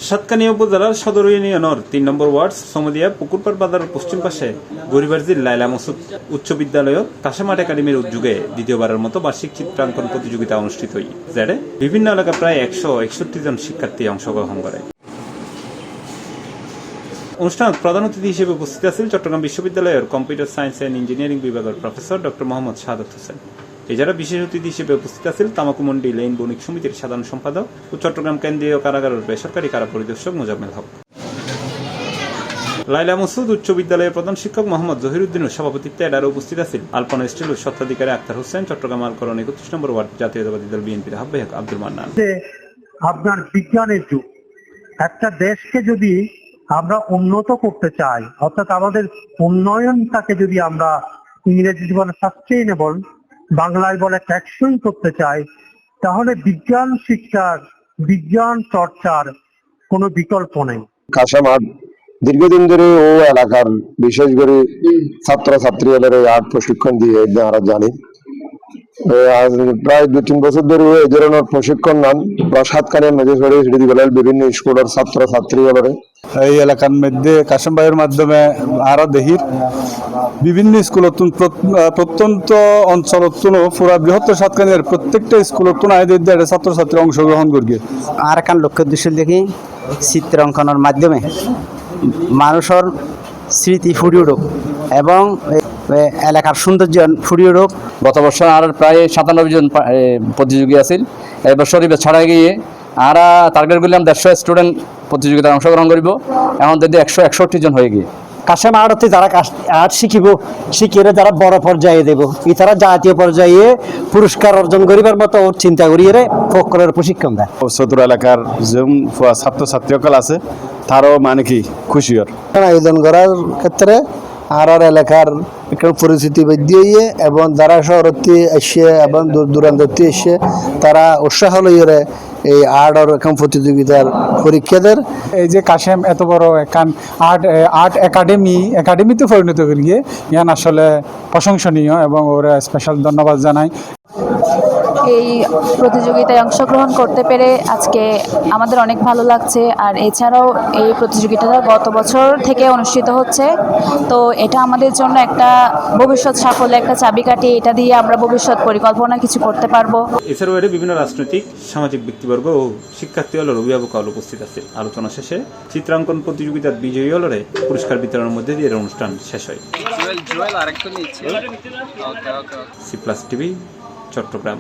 সাতকানিয়া উপজেলার সদর ইউনিয়নের ৩ নম্বর ওয়ার্ড সমদিয়া পুকুরপাড় বাজারের পশ্চিম পাশে গরিবারজির লাইলা মসুদ উচ্চ বিদ্যালয় কাশেমাট একাডেমির উদ্যোগে দ্বিতীয়বারের মতো বার্ষিক চিত্রাঙ্কন প্রতিযোগিতা অনুষ্ঠিত হয়, যাতে বিভিন্ন এলাকা প্রায় ১৬১ জন শিক্ষার্থী অংশগ্রহণ করে। অনুষ্ঠানে প্রধান অতিথি হিসেবে উপস্থিত আছেন চট্টগ্রাম বিশ্ববিদ্যালয়ের কম্পিউটার সায়েন্স অ্যান্ড ইঞ্জিনিয়ারিং বিভাগের প্রফেসর ডক্টর মোহাম্মদ শাহাদাত হোসেন। এছাড়া বিশেষ অতিথি হিসেবে উপস্থিত আছেন তামাকুমন্ডি লেন বণিক সমিতির সাধারণ সম্পাদক ও চট্টগ্রাম কেন্দ্রীয় কারাগারের বেসরকারি কারা পরিদর্শক মোজাম্মেল হক। লাইলা মসুদ উচ্চ বিদ্যালয়ের প্রধান শিক্ষক মোহাম্মদ জহিরুদ্দিনের সভাপতিত্বে এডারে উপস্থিত আছেন আলপনা স্টিল ও স্বত্বাধিকারী আক্তার হোসেন, চট্টগ্রাম আলকরণ ৩১ নম্বর ওয়ার্ড জাতীয়তাবাদী দল বিএনপির আহ্বায়ক আব্দুল মান্নান। আপনার বিজ্ঞানের যুগ, একটা দেশকে যদি আমরা উন্নত করতে চাই, অর্থাৎ আমাদের উন্নয়নটাকে যদি আমরা ইংরেজি বলে সাস্টেইনেবল, বাংলায় বলে টেকসই করতে চাই, তাহলে বিজ্ঞান শিক্ষার, বিজ্ঞান চর্চার কোনো বিকল্প নেই। কাশেমাট দীর্ঘদিন ধরে ও এলাকার বিশেষ করে ছাত্রছাত্রীদের আর্ট প্রশিক্ষণ দিয়ে আমরা জানি। প্রায় ২-৩ বছর ধরে এই ধরনের প্রশিক্ষণ নেন সাতকানিয়া মেজেশ্বরী বিদ্যালয়ের বিভিন্ন স্কুলের ছাত্রছাত্রীগুলোরে। এই এলাকার মধ্যে কাশেম ভাইয়ের মাধ্যমে আরো দেহির বিভিন্ন স্কুল প্রত্যন্ত অঞ্চল পুরা বৃহত্তর সাতকানিয়ার প্রত্যেকটা স্কুল ছাত্রছাত্রী অংশগ্রহণ করবে। আর একটা লক্ষ্য উদ্দেশ্য দেখি চিত্র অঙ্কনের মাধ্যমে মানুষের স্মৃতি ফুটিয়ে উঠুক এবং এলাকার সৌন্দর্য ফুটিয়ে উঠুক। গত বছর আর প্রায় ৯৭ জন প্রতিযোগী আছিল, এবছর ছাড়া গিয়ে আর টার্গেট করলাম ১৫০ স্টুডেন্ট প্রতিযোগিতায় অংশগ্রহণ করব, এখন যদি ১৬১ জন হয়ে গিয়ে কাশেম আর্টতে যারা আর্ট শিখিব, শিখিয়ে যারা বড় পর্যায়ে দেব, এছাড়া জাতীয় পর্যায়ে পুরস্কার অর্জন করিবার মতো ওর চিন্তা করিয়ে ফকরের প্রশিক্ষণ দেয়। চতুর এলাকার যে ছাত্রছাত্রীসকল আছে তারও মানে কি খুশি ওর আয়োজন করার ক্ষেত্রে আর এলাকার একটা পরিস্থিতি বৃদ্ধি হইয়ে এবং যারা শহরতে এসে এবং দূর দূরান্ততে এসে তারা উৎসাহ লইয়ে এই আর্ট এখন প্রতিযোগিতার পরীক্ষাদের। এই যে কাশেম এত বড় এখন আর্ট একাডেমিতে পরিণত করিয়ে ইয়ান আসলে প্রশংসনীয় এবং ওরা স্পেশাল ধন্যবাদ জানাই। এই প্রতিযোগিতায় অংশগ্রহণ করতে পেরে আজকে আমাদের অনেক ভালো লাগছে। আর এছাড়াও এই প্রতিযোগিতাটা গত বছর থেকে অনুষ্ঠিত হচ্ছে, তো এটা আমাদের জন্য একটা ভবিষ্যৎ সাফল্যের একটা চাবিকাঠি। এটা দিয়ে আমরা ভবিষ্যৎ পরিকল্পনা কিছু করতে পারবো। এছাড়াও এর বিভিন্ন রাজনৈতিক সামাজিক ব্যক্তিবর্গ ও শিক্ষার্থী হলের অভিভাবক উপস্থিত আছে। আলোচনা শেষে চিত্রাঙ্কন প্রতিযোগিতার বিজয়ী হলরে পুরস্কার বিতরণের মধ্যে দিয়ে অনুষ্ঠান শেষ হয়। C+ TV, Chittagong.